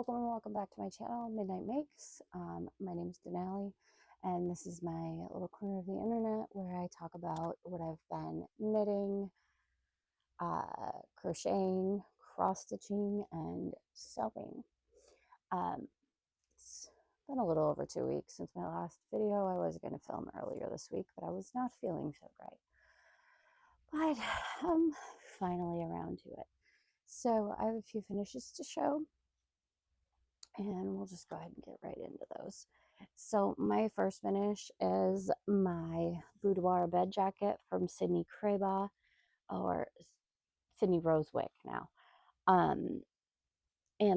Welcome back to my channel, Midnight Makes. My name is Denali, and this is my little corner of the internet where I talk about what I've been knitting, crocheting, cross-stitching, and sewing. It's been a little over 2 weeks since my last video. I was going to film earlier this week, but I was not feeling so great. But I'm finally around to it. So I have a few finishes to show, and we'll just go ahead and get right into those. So my first finish is my boudoir bed jacket from Sydney Creba, or Sydney Rosewick now. And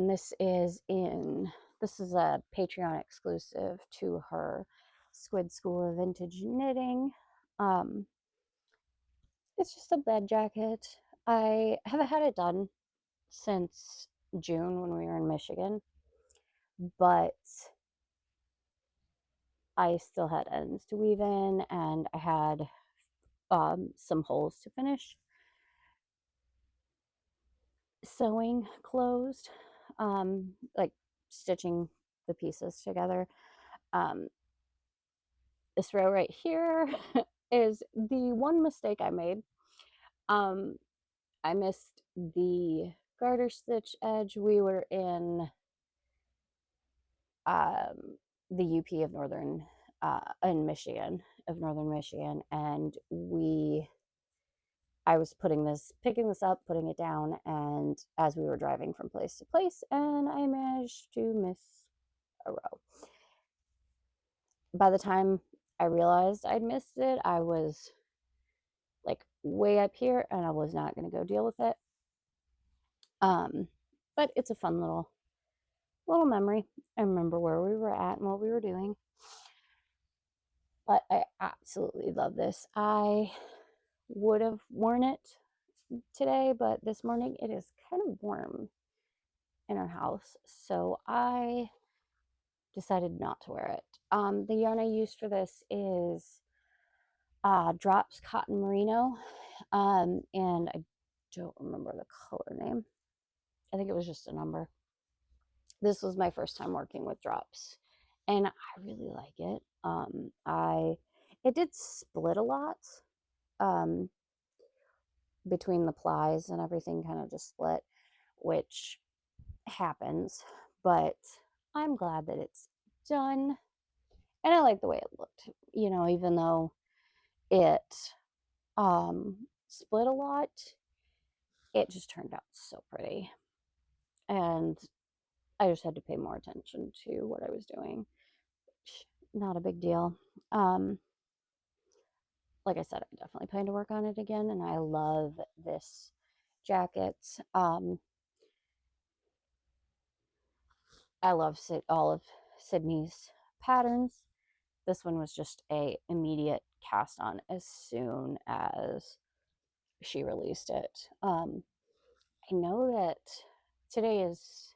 this is a Patreon exclusive to her Squid School of Vintage Knitting. It's just a bed jacket. I haven't had it done since June when we were in Michigan, but I still had ends to weave in, and I had some holes to finish sewing closed, like stitching the pieces together. This row right here is the one mistake I made. I missed the garter stitch edge. We were in the UP of northern in Michigan, and I was picking this up, putting it down, and as we were driving from place to place, and I managed to miss a row. By the time I realized I'd missed it, I was like way up here, and I was not going to go deal with it. But it's a fun little memory. I remember where we were at and what we were doing. But I absolutely love this. I would have worn it today, but this morning it is kind of warm in our house, so I decided not to wear it. The yarn I used for this is Drops Cotton Merino, and I don't remember the color name. I think it was just a number. This was my first time working with Drops, and I really like it. It did split a lot between the plies, and everything kind of just split, which happens, but I'm glad that it's done, and I like the way it looked, even though it split a lot, it just turned out so pretty, and I just had to pay more attention to what I was doing. Not a big deal. Like I said, I definitely plan to work on it again, and I love this jacket. I love all of Sydney's patterns. This one was just a immediate cast on as soon as she released it. I know that today is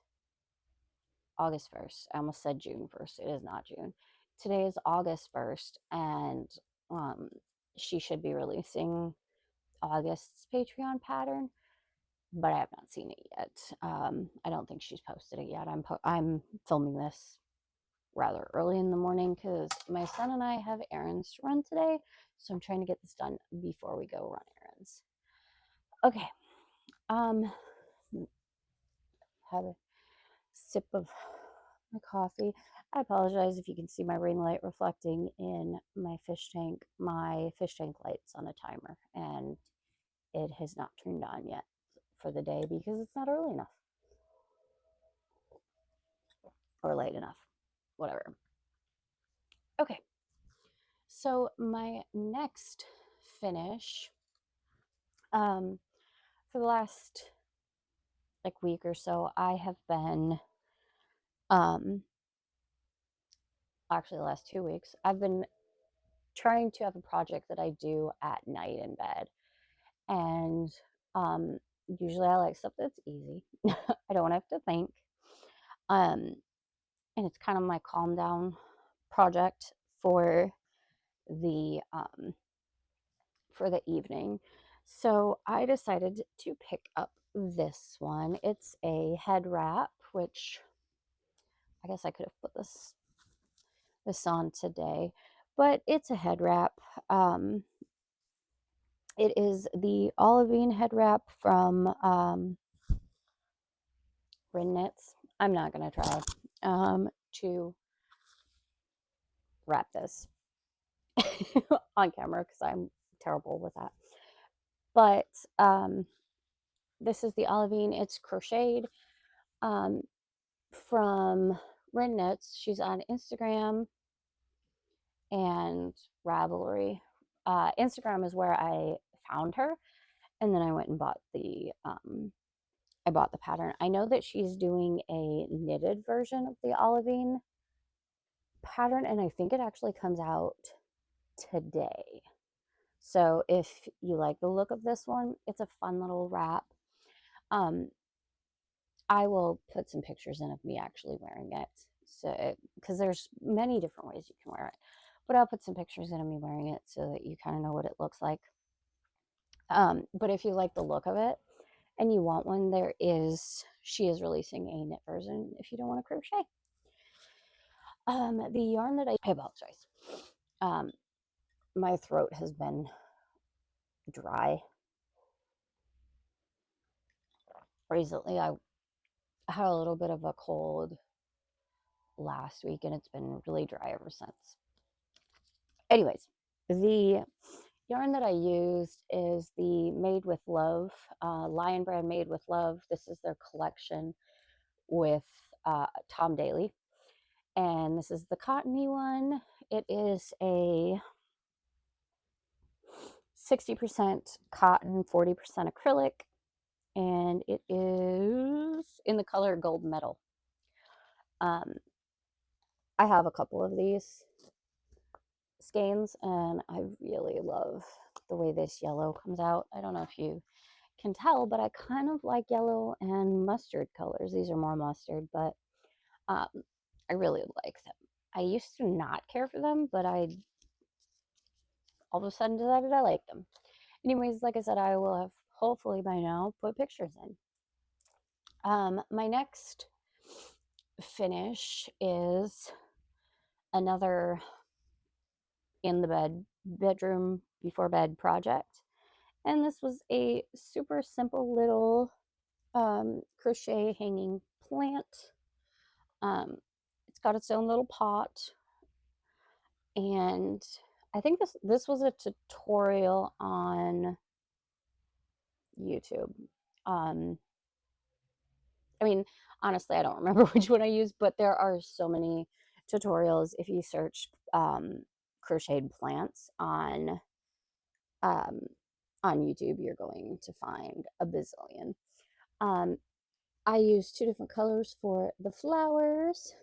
August 1st. I almost said June 1st. It is not June. Today is August 1st, and she should be releasing August's Patreon pattern, but I have not seen it yet. I don't think she's posted it yet. I'm filming this rather early in the morning because my son and I have errands to run today, so I'm trying to get this done before we go run errands. Okay, have a sip of my coffee. I apologize if you can see my ring light reflecting in my fish tank. My fish tank light's on a timer, and it has not turned on yet for the day because it's not early enough or late enough, whatever. Okay, so my next finish, for the last week or so, I have been, actually the last 2 weeks, I've been trying to have a project that I do at night in bed, and usually I like stuff that's easy. I don't have to think, and it's kind of my calm down project for the evening. So I decided to pick up this one. It's a head wrap, which I guess I could have put this on today, but it's a head wrap. It is the olivine head wrap from Rin Knits. I'm not going to try to wrap this on camera because I'm terrible with that. But this is the olivine. It's crocheted from Rin Knits. She's on Instagram and Ravelry. Instagram is where I found her, and then I went and bought the pattern. I know that she's doing a knitted version of the olivine pattern, and I think it actually comes out today. So if you like the look of this one, it's a fun little wrap. I will put some pictures in of me actually wearing it, so because there's many different ways you can wear it, but I'll put some pictures in of me wearing it so that you kind of know what it looks like. But if you like the look of it and you want one, she is releasing a knit version if you don't want to crochet. The yarn that I apologize. My throat has been dry recently. I had a little bit of a cold last week and it's been really dry ever since. Anyways, the yarn that I used is the Made with Love, Lion Brand Made with Love. This is their collection with Tom Daly. And this is the cottony one. It is a 60% cotton, 40% acrylic, and it is in the color gold metal. I have a couple of these skeins and I really love the way this yellow comes out. I don't know if you can tell, but I kind of like yellow and mustard colors. These are more mustard, but I really like them. I used to not care for them, but I all of a sudden decided I like them. Anyways, like I said, I will have hopefully by now put pictures in. My next finish is another in the bedroom before bed project, and this was a super simple little crochet hanging plant. It's got its own little pot, and I think this was a tutorial on YouTube. I mean, honestly, I don't remember which one I used, but there are so many tutorials. If you search crocheted plants um, on YouTube, you're going to find a bazillion. I used 2 different colors for the flowers,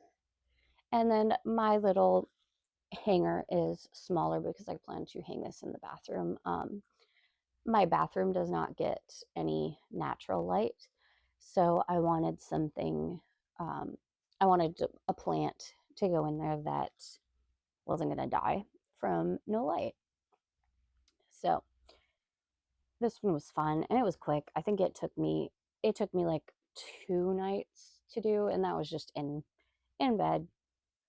and then my little hanger is smaller because I plan to hang this in the bathroom. My bathroom does not get any natural light, so I wanted something, I wanted a plant to go in there that wasn't going to die from no light. So this one was fun and it was quick. I think it took me like 2 nights to do, and that was just in bed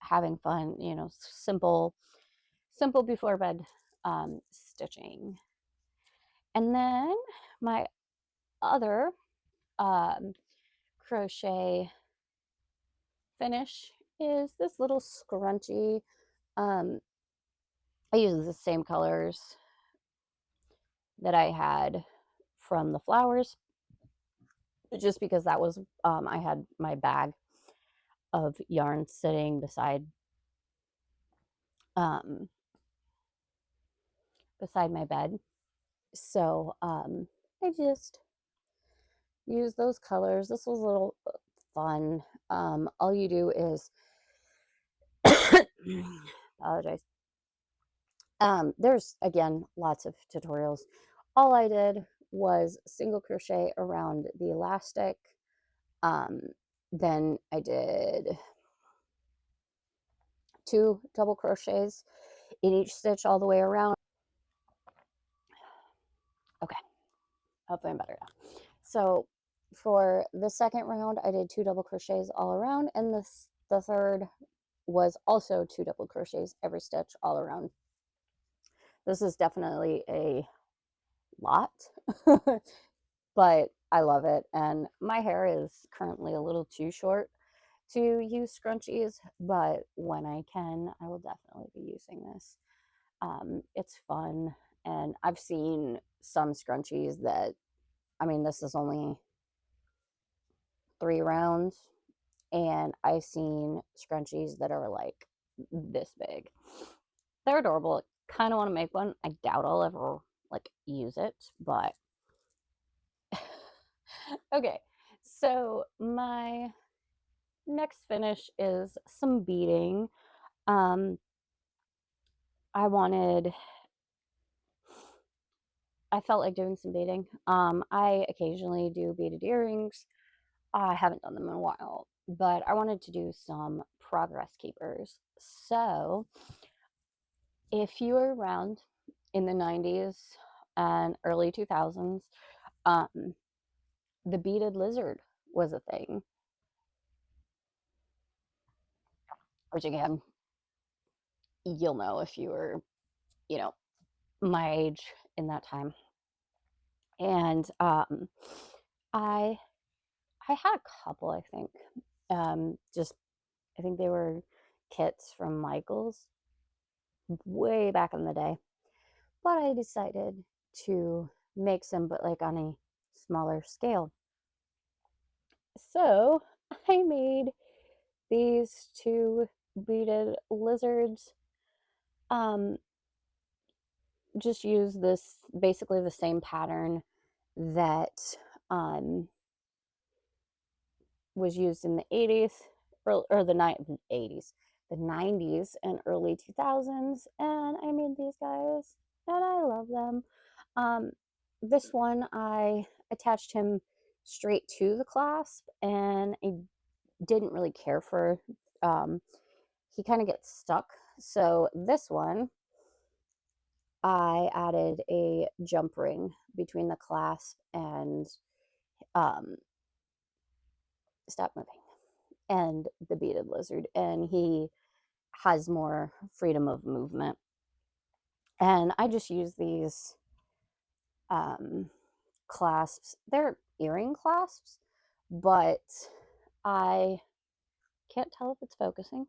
having fun, simple before bed stitching. And then my other crochet finish is this little scrunchie. I use the same colors that I had from the flowers, just because that was I had my bag of yarn sitting beside my bed, so I just used those colors. This was a little fun. All you do is apologize. There's again lots of tutorials. All I did was single crochet around the elastic. Then I did 2 double crochets in each stitch all the way around. Okay, hopefully I'm better now. So for the second round, I did 2 double crochets all around, and the The third was also 2 double crochets every stitch all around. This is definitely a lot, but I love it. And my hair is currently a little too short to use scrunchies, but when I can, I will definitely be using this. It's fun, and I've seen some scrunchies that, I mean, this is only 3 rounds, and I've seen scrunchies that are like this big. They're adorable. Kind of want to make one. I doubt I'll ever like use it, but okay. So my next finish is some beading. Um, I wanted, I felt like doing some beading. I occasionally do beaded earrings. I haven't done them in a while, but I wanted to do some progress keepers. So if you were around in the 90s and early 2000s, um, the beaded lizard was a thing, which again, you'll know if you were, you know, my age in that time. And I I had a couple, I think. Just I think they were kits from Michaels way back in the day. But I decided to make some, but like on a smaller scale. So I made these 2 beaded lizards. Um, just use this basically the same pattern that um, was used in the 80s or the 80s, the 90s and early 2000s, and I made these guys and I love them. Um, this one I attached him straight to the clasp, and I didn't really care for he kind of gets stuck. So this one I added a jump ring between the clasp and um, stop moving and the beaded lizard, and he has more freedom of movement. And I just use these um, clasps. They're earring clasps, but I can't tell if it's focusing.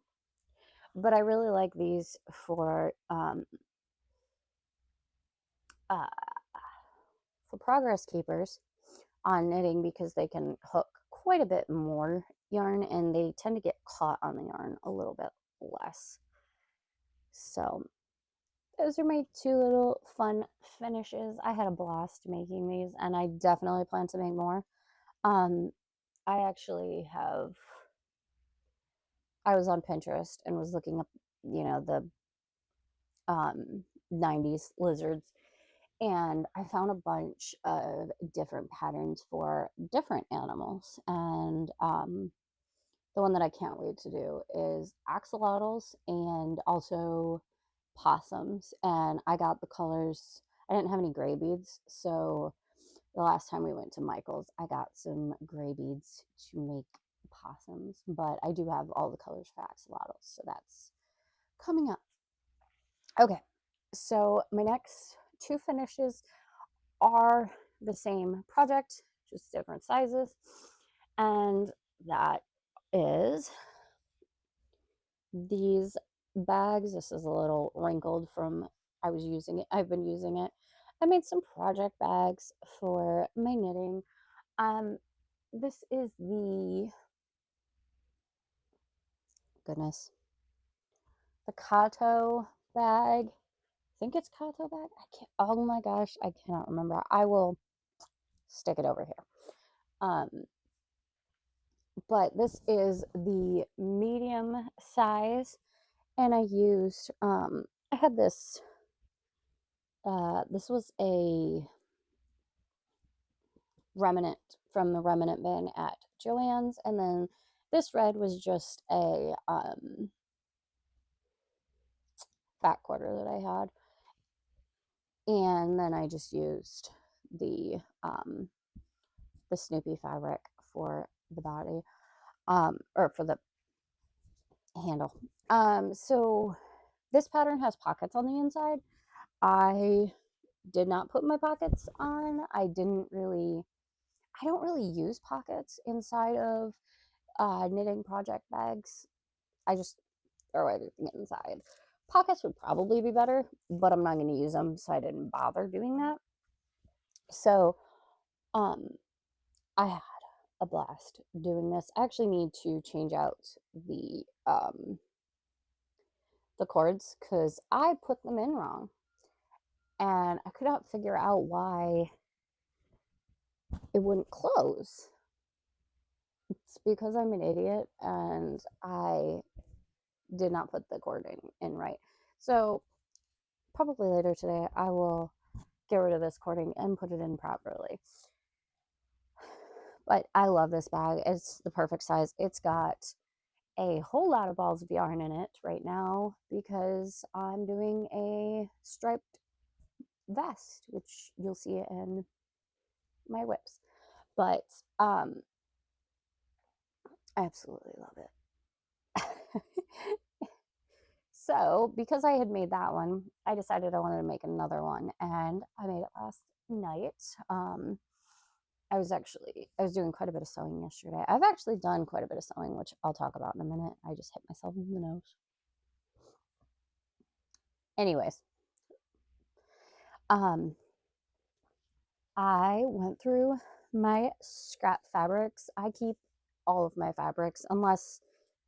But I really like these uh, for progress keepers on knitting because they can hook quite a bit more yarn and they tend to get caught on the yarn a little bit less. So those are my 2 little fun finishes. I had a blast making these and I definitely plan to make more. Um, I actually have, I was on Pinterest and was looking up, the 90s lizards, and I found a bunch of different patterns for different animals. And the one that I can't wait to do is axolotls and also possums. And I got the colors. I didn't have any gray beads, so the last time we went to Michael's, I got some gray beads to make possums. But I do have all the colors for axolotls, so that's coming up. Okay, so my next 2 finishes are the same project, just different sizes. And that is these bags. This is a little wrinkled from I was using it. I've been using it. I made some project bags for my knitting. Um, this is the goodness, the Kato bag. I think it's Kato bag. I can't. Oh my gosh, I cannot remember. I will stick it over here. But this is the medium size, and I used I had this this was a remnant from the remnant bin at Joann's, and then this red was just a fat quarter that I had, and then I just used the the Snoopy fabric for the body, or for the handle. So this pattern has pockets on the inside. I did not put my pockets on. I don't really use pockets inside of knitting project bags. I just throw everything inside. Pockets would probably be better, but I'm not going to use them, so I didn't bother doing that. So um, I had a blast doing this. I actually need to change out the cords because I put them in wrong, and I could not figure out why it wouldn't close. It's because I'm an idiot and I did not put the cording in right. So probably later today I will get rid of this cording and put it in properly. But I love this bag. It's the perfect size. It's got a whole lot of balls of yarn in it right now because I'm doing a striped vest, which you'll see in my whips. But I absolutely love it. So because I had made that one, I decided I wanted to make another one, and I made it last night. I was doing quite a bit of sewing yesterday. I've actually done quite a bit of sewing, which I'll talk about in a minute. I just hit myself in the nose. Anyways, um, I went through my scrap fabrics. I keep all of my fabrics unless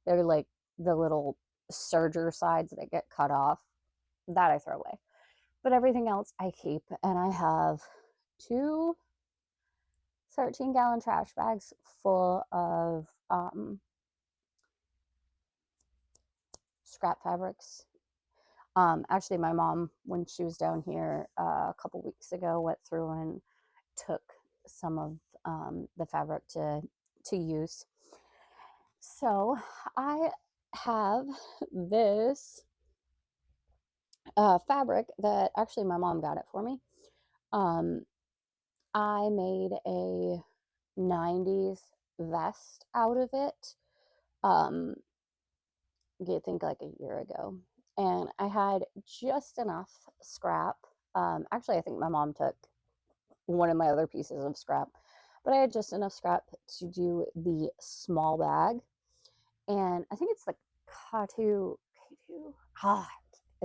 they're like the little serger sides that get cut off. That I throw away. But everything else I keep, and I have two 13-gallon trash bags full of scrap fabrics. Actually, my mom, when she was down here a couple weeks ago, went through and took some of the fabric to use. So I have this fabric that actually my mom got it for me. Um, I made a 90s vest out of it. You think like a year ago, and I had just enough scrap. Actually, I think my mom took one of my other pieces of scrap, but I had just enough scrap to do the small bag, and I think it's like K2. I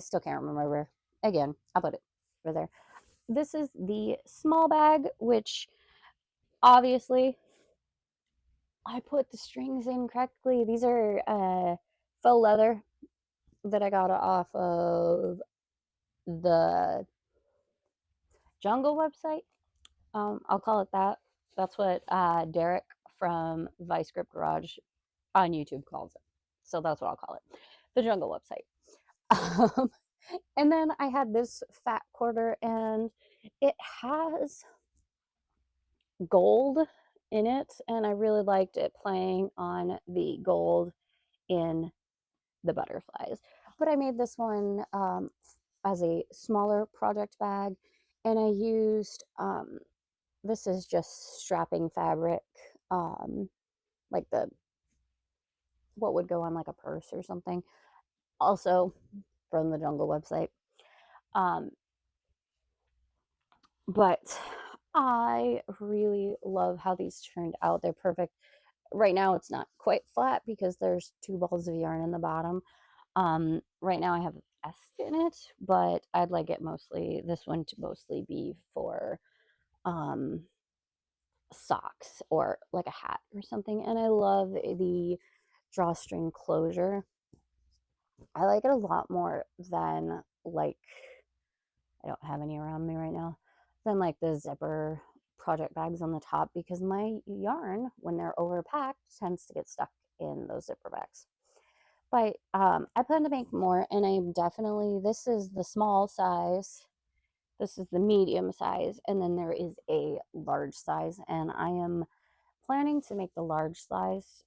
still can't remember. Again, I'll put it over there. This is the small bag, which obviously I put the strings in correctly. These are faux leather that I got off of the Jungle website. I'll call it that. That's what Derek from Vice Grip Garage on YouTube calls it. So that's what I'll call it. The Jungle website. And then I had this fat quarter, and it has gold in it, and I really liked it playing on the gold in the butterflies. But I made this one as a smaller project bag, and I used this is just strapping fabric, like the what would go on like a purse or something, also from the Jungle website. um, but I really love how these turned out. They're perfect. Right now it's not quite flat because there's two balls of yarn in the bottom. Right now I have a vest in it, but I'd like it mostly, this one to mostly be for um, socks or like a hat or something. And I love the drawstring closure. I like it a lot more than like, I don't have any around me right now, than like the zipper project bags on the top, because my yarn, when they're overpacked, tends to get stuck in those zipper bags. But I plan to make more, and I'm definitely, this is the small size, this is the medium size, and then there is a large size, and I am planning to make the large size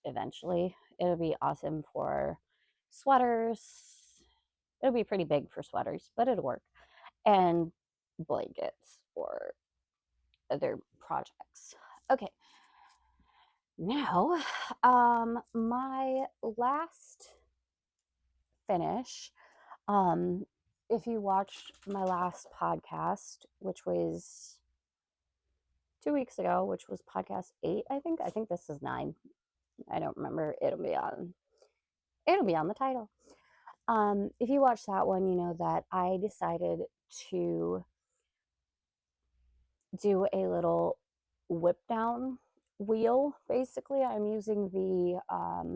eventually. It'll be awesome for sweaters. It'll be pretty big for sweaters, but it'll work. And blankets or other projects. Okay, Now, my last finish, um, if you watched my last podcast, which was 2 weeks ago, which was podcast 8, I think this is 9. I don't remember. It'll be on the title. If you watch that one, you know that I decided to do a little whip down wheel. Basically, I'm using the I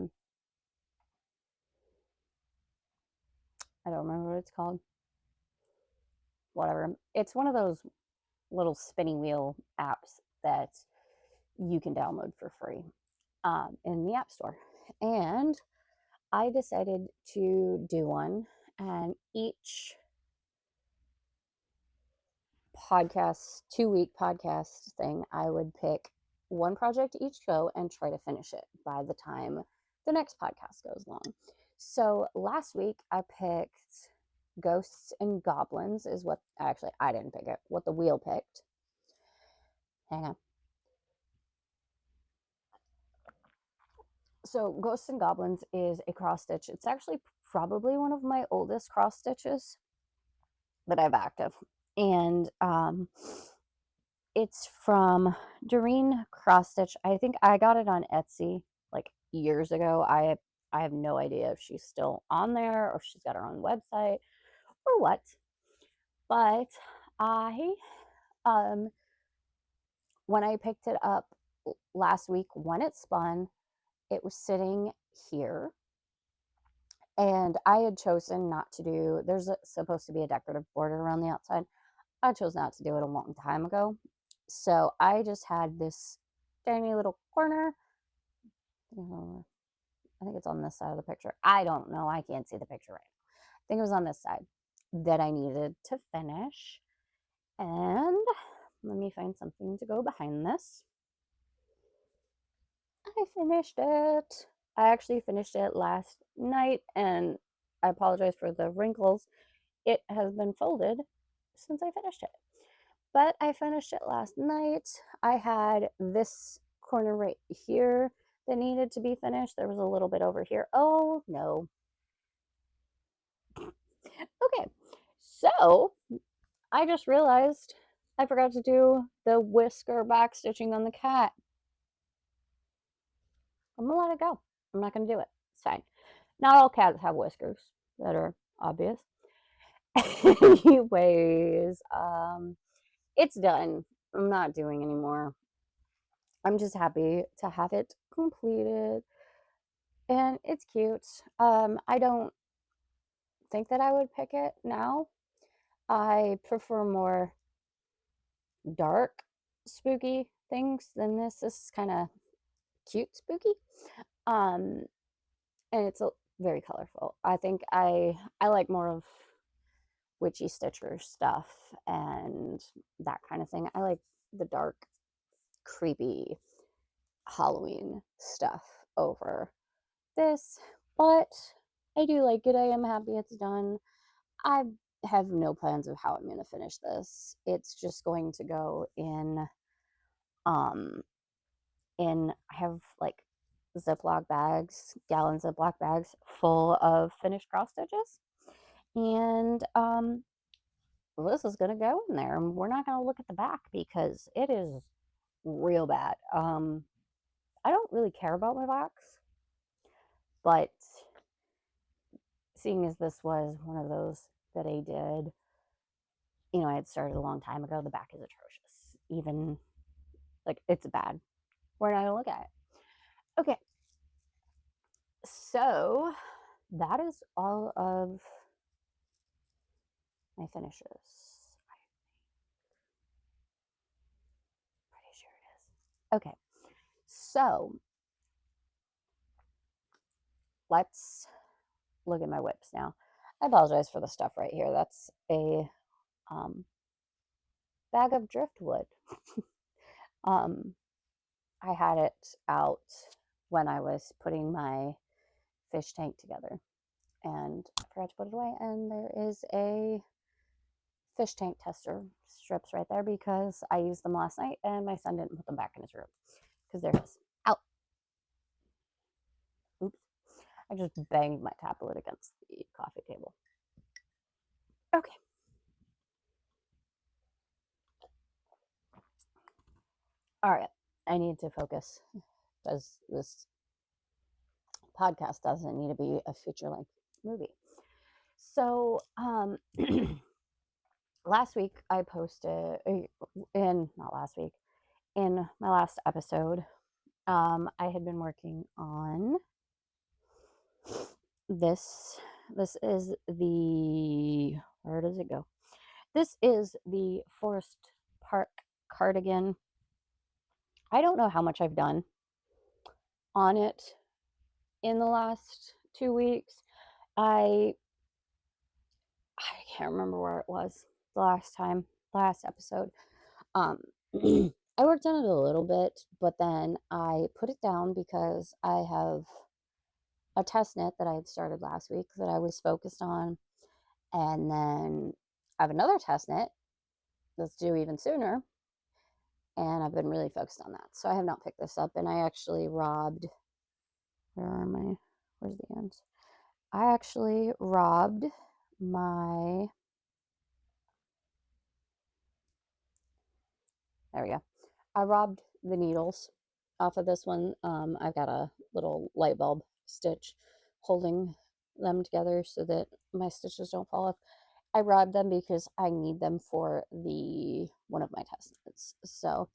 don't remember what it's called. Whatever. It's one of those little spinning wheel apps that you can download for free in the App Store. And I decided to do one, and each podcast, 2 week podcast thing, I would pick one project each go and try to finish it by the time the next podcast goes along. So last week I picked Ghosts and Goblins, is what actually I didn't pick it, what the wheel picked. Hang on. So Ghosts and Goblins is a cross stitch. It's actually probably one of my oldest cross stitches that I've active. And it's from Doreen Cross Stitch. I think I got it on Etsy like years ago. I have no idea if she's still on there or if she's got her own website or what. But I when I picked it up last week when it spun, it was sitting here, and I had chosen not to do, supposed to be a decorative border around the outside. I chose not to do it a long time ago. So I just had this tiny little corner. I think it's on this side of the picture. I don't know. I can't see the picture right now. I think it was on this side that I needed to finish. And let me find something to go behind this. I finished it. I actually finished it last night, and I apologize for the wrinkles. It has been folded since I finished it. But I finished it last night. I had this corner right here that needed to be finished. There was a little bit over here. Oh, no. Okay. So I just realized I forgot to do the whisker back stitching on the cat. I'm gonna let it go. I'm not gonna do it. It's fine. Not all cats have whiskers that are obvious. Anyways, it's done. I'm not doing anymore. I'm just happy to have it completed, and it's cute. I don't think that I would pick it now. I prefer more dark, spooky things than this. This is kind of cute, spooky, um, and it's very colorful. I think I like more of witchy Stitcher stuff and that kind of thing. I like the dark, creepy Halloween stuff over this, but I do like it. I am happy it's done. I have no plans of how I'm going to finish this. It's just going to go um I have like Ziploc bags, gallon Ziploc bags full of finished cross stitches. And this is going to go in there. We're not going to look at the back because it is real bad. I don't really care about my box, but seeing as this was one of those that I did, I had started a long time ago, the back is atrocious. Even like it's bad. We're not going to look at it. Okay. So that is all of my finishes. I'm pretty sure it is. Okay. So let's look at my whips now. I apologize for the stuff right here. That's a bag of driftwood. I had it out when I was putting my fish tank together, and I forgot to put it away, and there is a fish tank tester strips right there because I used them last night and my son didn't put them back in his room because they're his. Out. I just banged my tablet against the coffee table. Okay. All right. I need to focus because this podcast doesn't need to be a feature-length movie. So, last week I posted, not last week, in my last episode, I had been working on this. This is the, where does it go? This is the Forest Park cardigan. I don't know how much I've done on it in the last 2 weeks. I can't remember where it was the last episode. I worked on it a little bit, but then I put it down because I have a test knit that I had started last week that I was focused on. And then I have another test knit that's due even sooner. And I've been really focused on that. So I have not picked this up. And I actually robbed, where's the ends? I actually robbed my, there we go. I robbed the needles off of this one. I've got a little light bulb stitch holding them together so that my stitches don't fall off. I robbed them because I need them for one of my test knits. So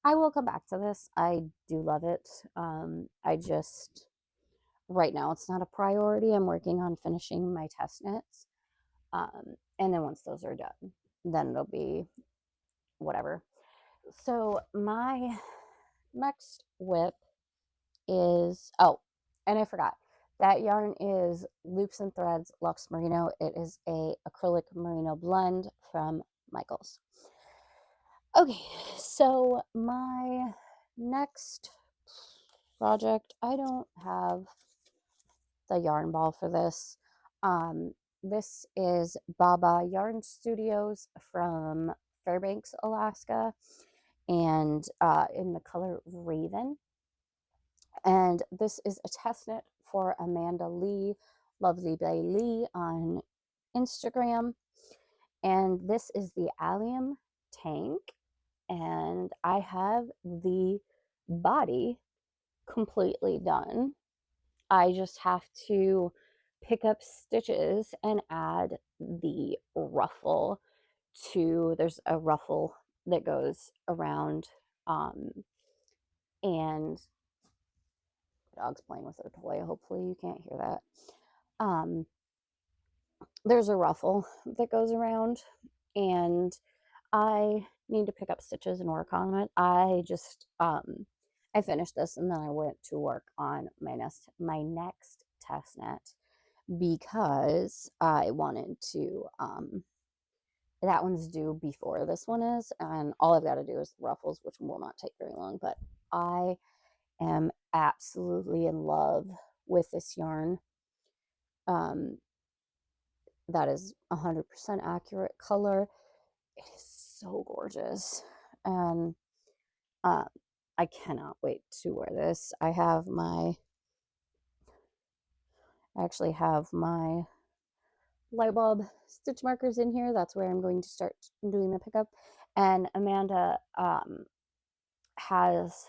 I will come back to this. I do love it. I just, right now, it's not a priority. I'm working on finishing my test knits. And then once those are done, then it'll be whatever. So my next whip is, oh, and I forgot, that yarn is Loops and Threads Luxe Merino. It is a acrylic merino blend from Michaels. Okay, so my next project, I don't have the yarn ball for this. This is Baba Yarn Studios from Fairbanks, Alaska, and in the color Raven. And this is a test knit for Amanda Lee, Lovely by Lee on Instagram. And this is the allium tank. And I have the body completely done. I just have to pick up stitches and add the ruffle there's a ruffle that goes around, and the dog's playing with her toy. Hopefully you can't hear that. There's a ruffle that goes around, and I need to pick up stitches and work on it. I just I finished this and then I went to work on my next test knit because I wanted to that one's due before this one is, and all I've got to do is the ruffles, which will not take very long, but I am absolutely in love with this yarn. That is 100% accurate color. It is so gorgeous, and I cannot wait to wear this. I actually have my light bulb stitch markers in here. That's where I'm going to start doing the pickup. And Amanda has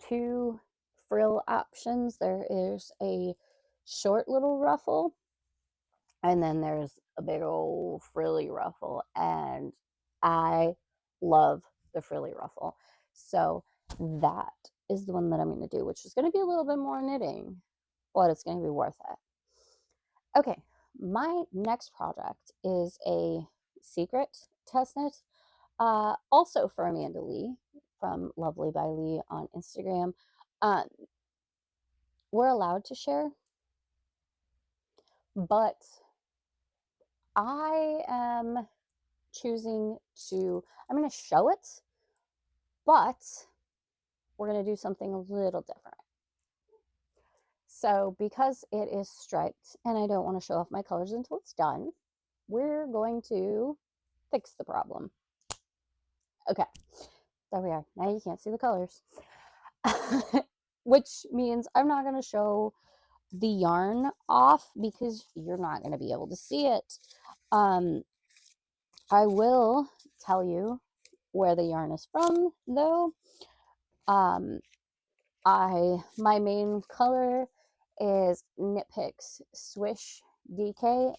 2 frill options. There is a short little ruffle, and then there's a big old frilly ruffle, and I love the frilly ruffle. So that is the one that I'm going to do, which is going to be a little bit more knitting, but it's going to be worth it. Okay, my next project is a secret test knit, also for Amanda Lee from Lovely by Lee on Instagram. We're allowed to share, but I am choosing I'm going to show it, but we're going to do something a little different. So because it is striped and I don't want to show off my colors until it's done, we're going to fix the problem. Okay, there we are. Now you can't see the colors, which means I'm not going to show the yarn off because you're not going to be able to see it. I will tell you where the yarn is from, though. My main color is Knit Picks Swish DK.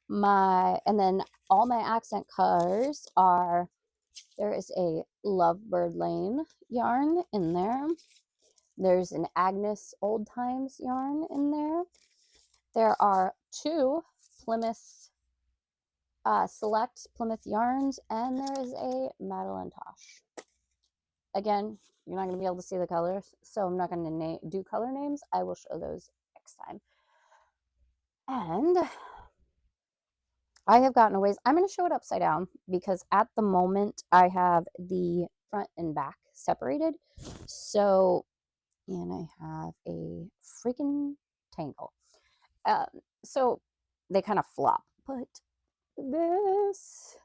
And then all my accent colors are, there is a Lovebird Lane yarn in there. There's an Agnes Old Times yarn in there. There are 2 Plymouth Select Plymouth yarns, and there is a Madeline Tosh. Again, you're not going to be able to see the colors, so I'm not going to do color names. I will show those next time. And I have gotten a ways. I'm going to show it upside down because at the moment I have the front and back separated. So, and I have a freaking tangle. So they kind of flop. But this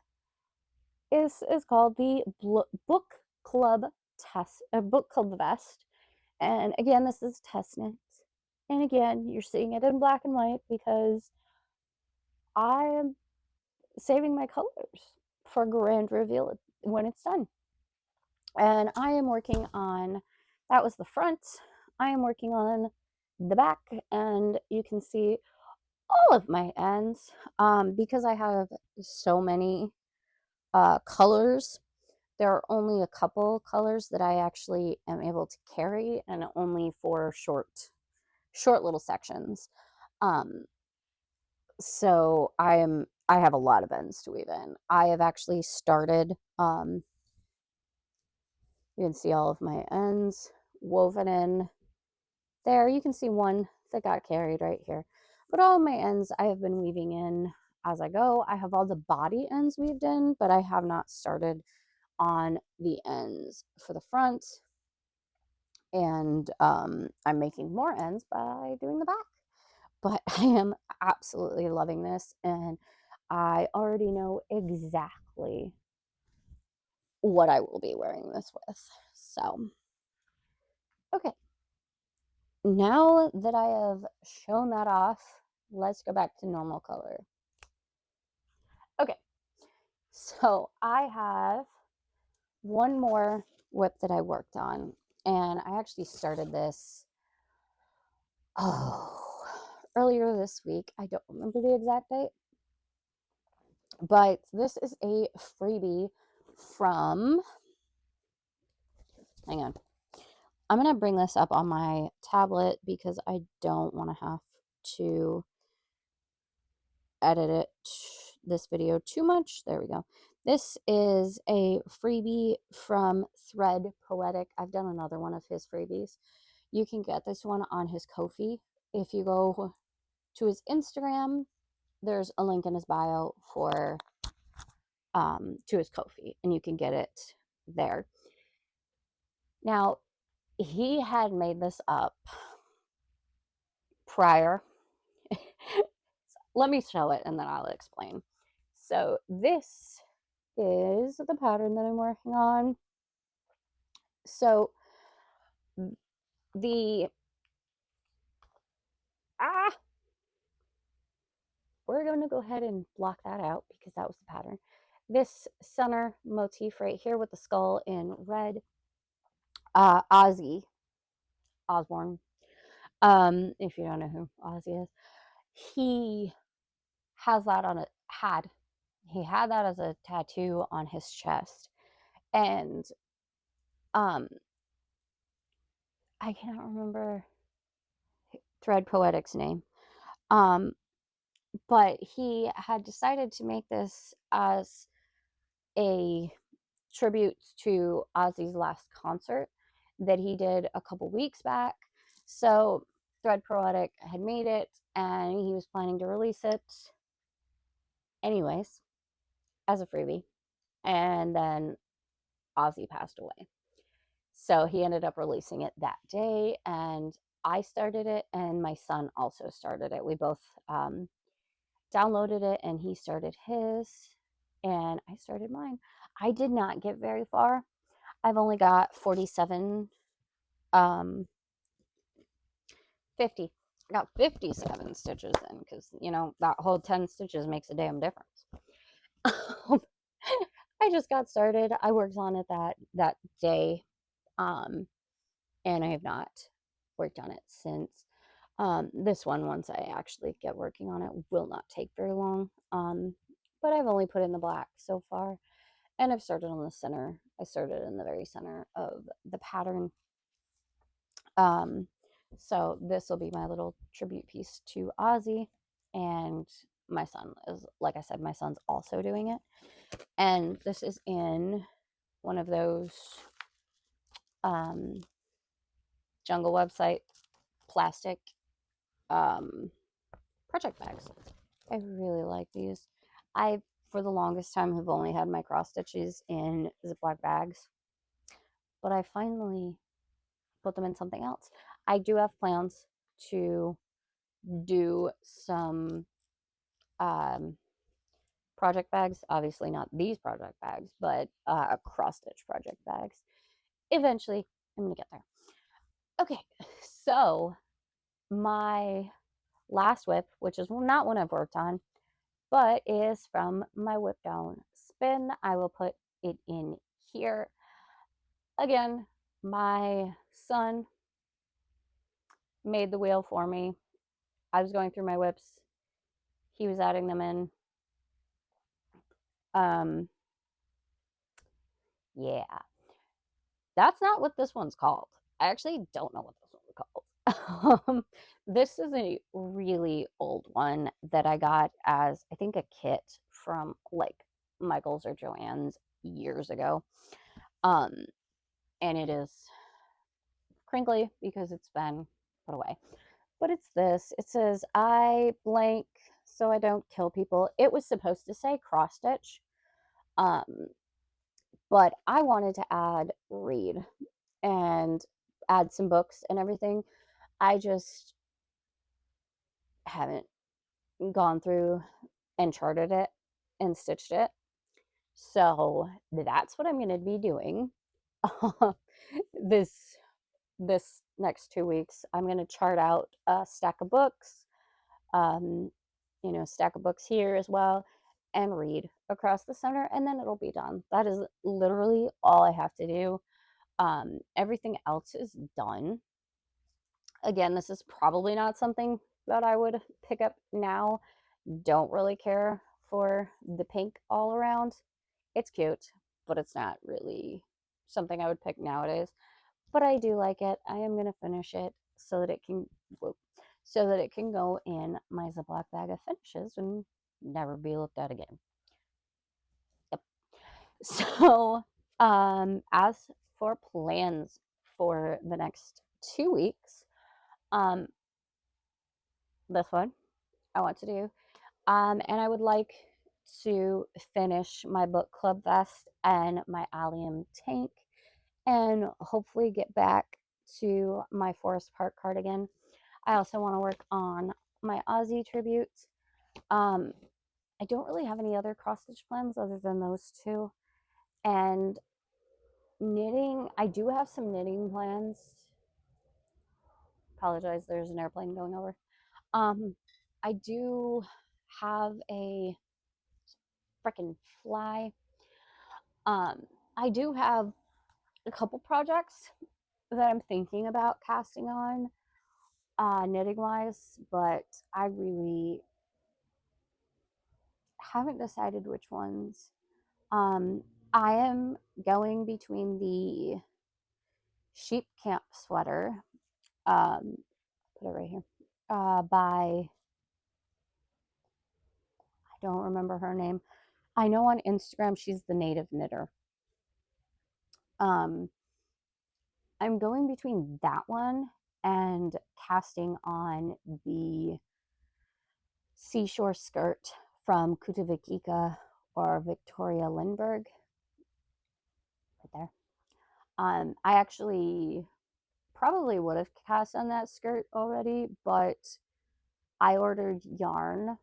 is called the Book Club Vest. And again, this is test knit. And again, you're seeing it in black and white because I am saving my colors for grand reveal when it's done. And I am working on, that was the front. I am working on the back, and you can see all of my ends because I have so many colors. There are only a couple colors that I actually am able to carry, and only for short little sections. So I have a lot of ends to weave in. I have actually started, you can see all of my ends woven in there. You can see one that got carried right here. But all of my ends I have been weaving in as I go. I have all the body ends weaved in, but I have not started on the ends for the front. And I'm making more ends by doing the back. But I am absolutely loving this, and I already know exactly what I will be wearing this with. So, okay. Now that I have shown that off, let's go back to normal color. Okay. So, I have one more whip that I worked on, and I actually started this earlier this week. I don't remember the exact date, but this is a freebie from, hang on, I'm going to bring this up on my tablet because I don't want to have to edit this video too much. There we go. This is a freebie from Thread Poetic. I've done another one of his freebies. You can get this one on his Ko-fi. If you go to his Instagram, there's a link in his bio for to his Ko-fi, and you can get it there. Now, he had made this up prior. Let me show it and then I'll explain. So this is the pattern that I'm working on. So the we're going to go ahead and block that out because that was the pattern. This center motif right here with the skull in red, Ozzy Osbourne, if you don't know who Ozzy is, he has that on it. He had that as a tattoo on his chest, and I can't remember Thread Poetic's name, but he had decided to make this as a tribute to Ozzy's last concert that he did a couple weeks back. So Thread Poetic had made it, and he was planning to release it anyways as a freebie, and then Ozzy passed away. So he ended up releasing it that day, and I started it, and my son also started it. We both downloaded it, and he started his, and I started mine. I did not get very far. I've only got 47, 50. I got 57 stitches in because, you know, that whole 10 stitches makes a damn difference. I just got started. I worked on it that day, and I have not worked on it since. This one, once I actually get working on it, will not take very long. But I've only put in the black so far, and I've started on the center. I started in the very center of the pattern. Um, so this will be my little tribute piece to Ozzy, and my son is, like I said, my son's also doing it. And this is in one of those um, Jungle website plastic project bags. I really like these. I, for the longest time, have only had my cross stitches in Ziploc bags, but I finally put them in something else. I do have plans to do some project bags. Obviously, not these project bags, but cross stitch project bags. Eventually, I'm gonna get there. Okay, so my last whip, which is not one I've worked on, but is from my whip down spin. I will put it in here. Again, my son made the wheel for me. I was going through my whips. He was adding them in. Um, yeah, that's not what this one's called. I actually don't know what this one's called. This is a really old one that I got as, I think, a kit from like Michael's or Joann's years ago. Um, and it is crinkly because it's been put away. But it's this. It says, I blank so I don't kill people. It was supposed to say cross stitch, um, but I wanted to add read and add some books and everything. I just haven't gone through and charted it and stitched it. So that's what I'm going to be doing this this next 2 weeks. I'm going to chart out a stack of books, um, you know, stack of books here as well, and read across the center, and then it'll be done. That is literally all I have to do. Everything else is done. Again, this is probably not something that I would pick up now. Don't really care for the pink all around. It's cute, but it's not really something I would pick nowadays. But I do like it. I am going to finish it so that it can so that it can go in my Ziploc bag of finishes and never be looked at again. Yep. So, as for plans for the next 2 weeks, um, this one I want to do, and I would like to finish my book club vest and my allium tank, and hopefully get back to my Forest Park cardigan. I also want to work on my Aussie tributes. Um, I don't really have any other cross stitch plans other than those two. And knitting, I do have some knitting plans. Apologize, there's an airplane going over. I do have a freaking fly. I do have a couple projects that I'm thinking about casting on, knitting wise, but I really haven't decided which ones. Um, I am going between the sheep camp sweater, put it right here, by, I don't remember her name. I know on Instagram she's the native knitter. Um, I'm going between that one and casting on the seashore skirt from Kutavikika or Victoria Lindbergh, right there. I actually probably would have cast on that skirt already, but I ordered yarn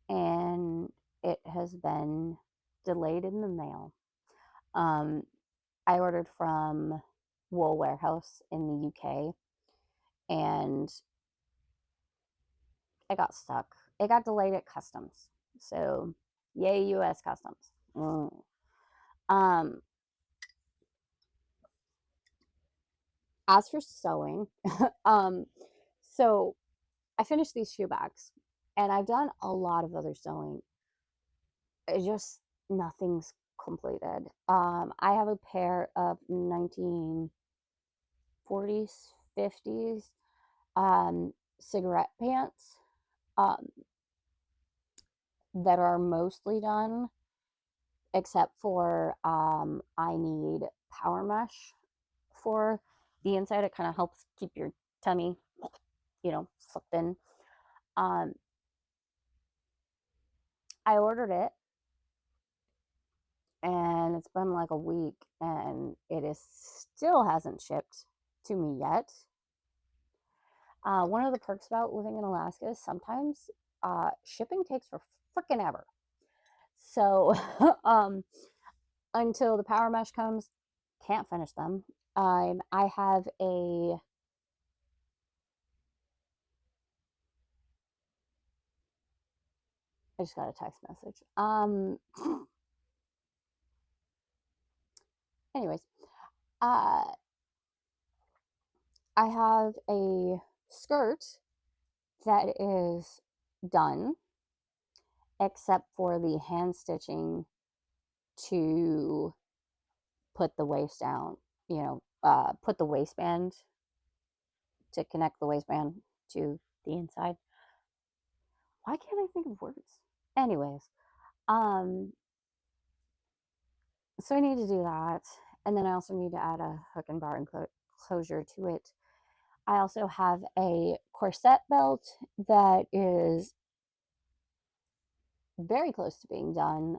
and it has been delayed in the mail. Um, I ordered from Wool Warehouse in the UK, and it got stuck. It got delayed at customs. So, yay, US customs. Um, as for sewing, um, so I finished these shoe bags and I've done a lot of other sewing. It just nothing's completed. I have a pair of 1940s, 50s cigarette pants um, that are mostly done, except for I need power mesh for the inside. It kind of helps keep your tummy, sucked in. Um, I ordered it and it's been like a week and it is still hasn't shipped to me yet. One of the perks about living in Alaska is sometimes shipping takes for freaking ever. So until the power mesh comes, can't finish them. I have a I just got a text message. Anyways, uh, I have a skirt that is done, except for the hand stitching to put the waist down, put the waistband to connect the waistband to the inside. Why can't I think of words? Anyways, um, so I need to do that. And then I also need to add a hook and bar enclosure to it. I also have a corset belt that is very close to being done.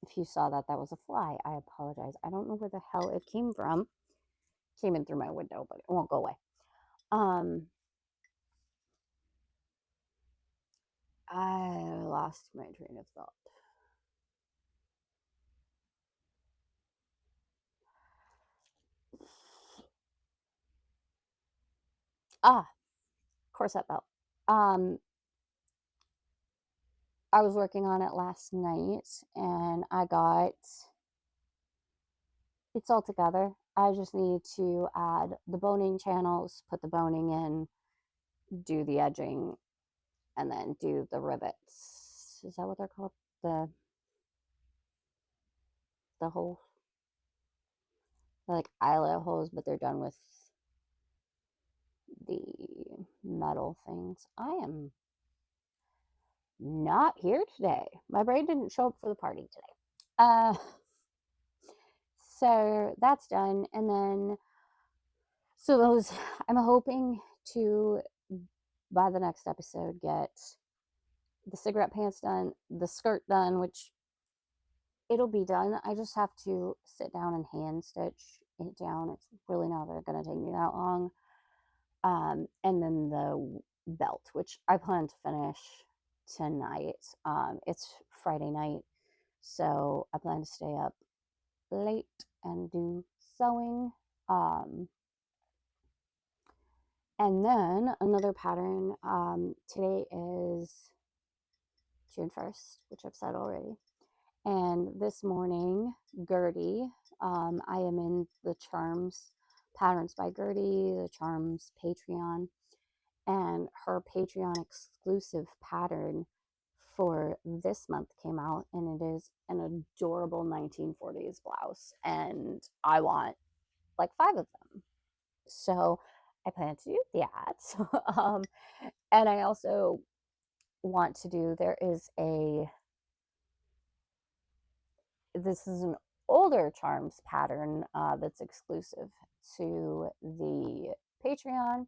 If you saw that, that was a fly. I apologize. I don't know where the hell it came from. Came in through my window, but it won't go away. Um, I lost my train of thought. Ah, corset belt. Um, I was working on it last night and I got it's all together. I just need to add the boning channels, put the boning in, do the edging, and then do the rivets. Is that what they're called? The holes? They're like eyelet holes, but they're done with the metal things. I am not here today. My brain didn't show up for the party today. So that's done. And then, so those, I'm hoping to, by the next episode, get the cigarette pants done, the skirt done, which it'll be done. I just have to sit down and hand stitch it down. It's really not going to take me that long. And then the belt, which I plan to finish tonight. It's Friday night, so I plan to stay up late and do sewing. And then another pattern. Today is June 1st, which I've said already. And this morning, Gertie, I am in the Charms Patterns by Gertie, the Charms Patreon, and her Patreon exclusive pattern for this month came out, and it is an adorable 1940s blouse, and I want like 5 of them. So I plan to do that. And I also want to do, this is an older Charms pattern that's exclusive to the Patreon.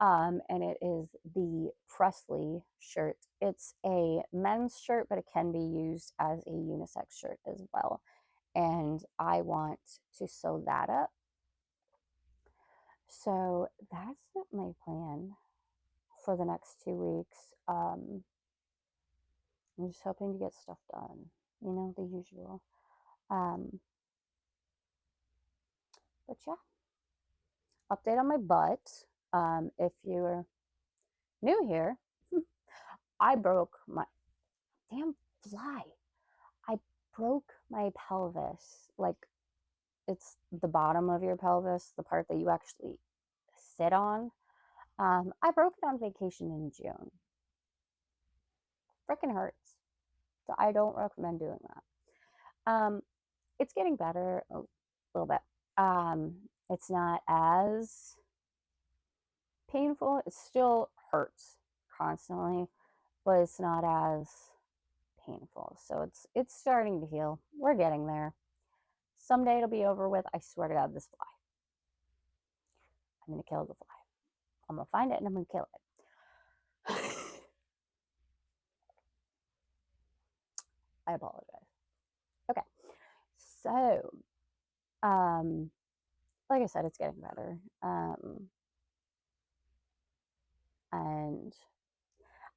And it is the Presley shirt. It's a men's shirt, but it can be used as a unisex shirt as well. And I want to sew that up. So that's my plan for the next 2 weeks. I'm just hoping to get stuff done, the usual. But yeah, update on my butt. If you're new here, I broke my damn fly. I broke my pelvis. Like, it's the bottom of your pelvis, the part that you actually sit on. I broke it on vacation in June. Freaking hurts. So I don't recommend doing that. It's getting better a little bit. It's not as painful. It still hurts constantly, but it's not as painful. So it's starting to heal. We're getting there. Someday it'll be over with. I swear to God, this fly. I'm gonna kill the fly. I'm gonna find it and I'm gonna kill it. I apologize. Okay. So, like I said, it's getting better. And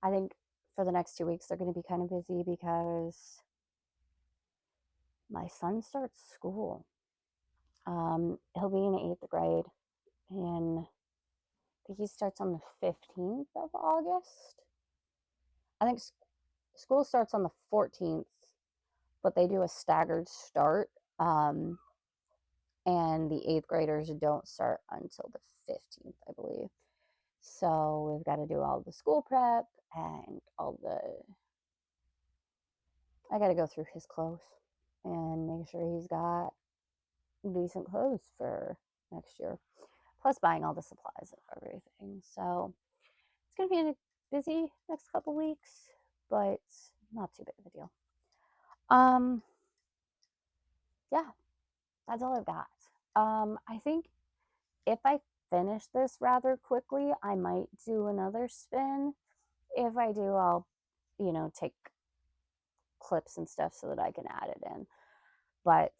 I think for the next 2 weeks, they're going to be kind of busy because my son starts school. He'll be in 8th grade, and I think he starts on the 15th of August. I think school starts on the 14th, but they do a staggered start. And the 8th graders don't start until the 15th, I believe. So we've got to do all the school prep and I got to go through his clothes and make sure he's got decent clothes for next year, plus buying all the supplies and everything. So it's going to be a busy next couple weeks, but not too big of a deal. Yeah, that's all I've got. I think if I finish this rather quickly, I might do another spin. If I do, I'll, take clips and stuff so that I can add it in. But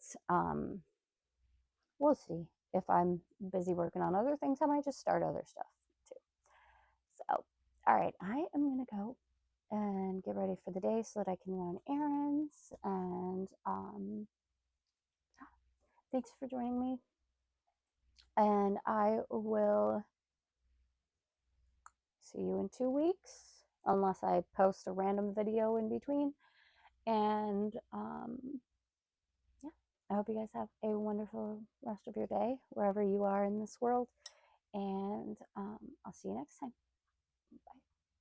we'll see. If I'm busy working on other things, I might just start other stuff too. So, all right, I am going to go and get ready for the day so that I can run errands. And thanks for joining me. And I will see you in 2 weeks, unless I post a random video in between. And yeah, I hope you guys have a wonderful rest of your day, wherever you are in this world. And I'll see you next time. Bye.